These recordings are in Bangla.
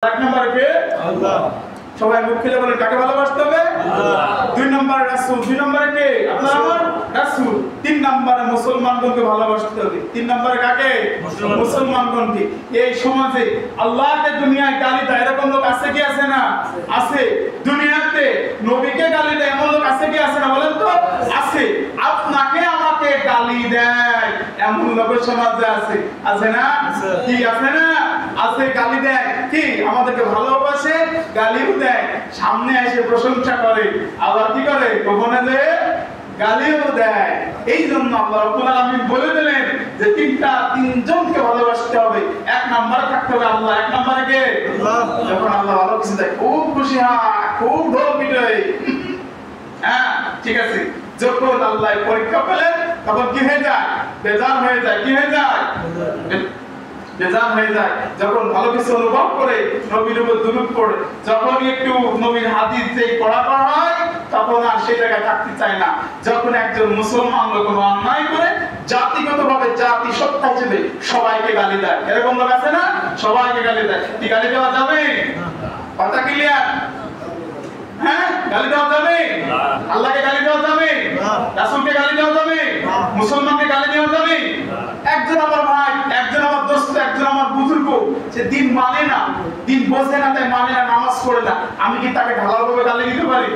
এক নম্বরে আল্লাহ। সবাই মুখ খুলে বলেন কাকে ভালোবাসতে হবে? আল্লাহ। দুই নম্বরে রাসূল, দুই নম্বরে কে? আপনার আমার রাসূল। তিন নম্বরে মুসলমানগণকে ভালোবাসতে হবে। তিন নম্বরে কাকে? মুসলমানগণকে। এই সমাজে আল্লাহকে দুনিয়ায় গালি দেয় এরকম লোক আছে কি আছে না? আছে। দুনিয়াতে নবীকে গালি দেয় এমন লোক আছে কি আছে না বলেন তো? আছে। আপনাকে আমাকে গালি দেয় এমন লোক সমাজে আছে। আছে না? কি আছে না? আছে। গালি দেয় কি আমাদেরকে ভালোবাসে, গালিও দেয়, সামনে এসে প্রশংসা করে, আবার কি করে গোপনে যে গালিও দেয়। এই জন্য আল্লাহ রাব্বুল আলামিন বলে দিলেন যে তিনজনকে ভালোবাসতে হবে। এক নম্বরে থাকতে হবে আল্লাহ। এক নম্বরে কে? আল্লাহ। যখন আল্লাহ ভালো কিছু দেয় খুব খুশি হয়, খুব ঢোল পিটায়। হ্যাঁ ঠিক আছে। যখন আল্লাহ পরীক্ষা পেলেন তখন কি হয়ে যায়? বেজার হয়ে যায়। কি হয়ে যায়? বেজার হয়ে যায়। যখন ভালো কিছু অনুভব করে নবীর উপর দুরূদ পড়ে, যখন একটু নবীর হাদিস যেই পড়া হয় তখন আর সেই জায়গায় থাকতে চায় না। যখন একজন মুসলমান লোক কোনো অন্যায় করে জাতিগতভাবে জাতি সত্তা হিসেবে সবাইকে গালি দেয়, এরকম লোক আছে না? সবাইকে গালি দেয়। কি গালি দেওয়া যাবে? কথা ক্লিয়ার? হ্যাঁ গালি দেওয়া যাবে? আল্লাহকে গালি দেওয়া যাবে? রাসূলকে গালি দেওয়া যাবে? মুসলমানকে গালি দেওয়া যাবে? একজন আমার ভাই, একজন আমার দোস্ত, একজন আমার বুজুর্গ, সে দিন মানে না, দিন বোঝে না, তাই মানে না, নামাজ পড়ে না, আমি কি তাকে ঢালাওভাবে গালি দিতে পারি?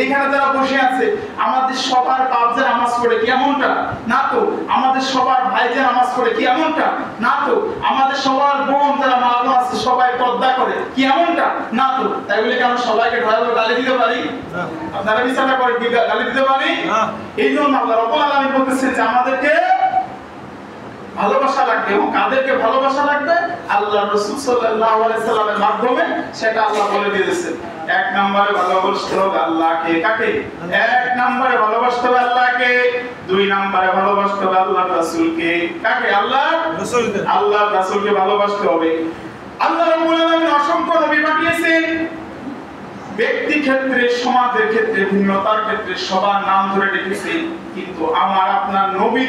এখানে যারা বসে আছে আমাদের সবার বাপ যে নামাজ পড়ে কি এমনটা না তো? আমাদের সবার ভাই যে নামাজ পড়ে কি এমনটা না তো? আমাদের সবার বোন যারা মা বোন আছে সবাই পর্দা করে কি এমনটা না তো? তাই বলে কি আমরা সবাইকে ঢালাওভাবে গালি দিতে পারি? আপনারা বিচারটা করেন কি গালি দিতে পারি? এই জন্য আল্লাহ রাব্বুল আলামিন বলতেছেন যে আমাদেরকে ভালোবাসা লাগবে। এবং কাদেরকে ভালোবাসা লাগবে? আল্লাহ রাসূল সাল্লাল্লাহু আলাইহি সাল্লামের মাধ্যমে সেটা আল্লাহ বলে দিয়েছেন। এক নম্বরে ভালোবাসতে হবে আল্লাহকে। কাকে? এক নম্বরে ভালোবাসতে হবে আল্লাহকে। দুই নম্বরে ভালোবাসতে হবে আল্লাহর রাসূলকে। কাকে? আল্লাহর রাসূলকে। আল্লাহর রাসূলকে ভালোবাসতে হবে। আল্লাহ রাব্বুল আলামিন অসংখ্য নবী পাঠিয়েছেন। ব্যক্তি ক্ষেত্রে, সমাজের ক্ষেত্রে, ভিন্নতার ক্ষেত্রে সবার নাম ধরে রেখেছেন, কিন্তু আমার আপনার নবী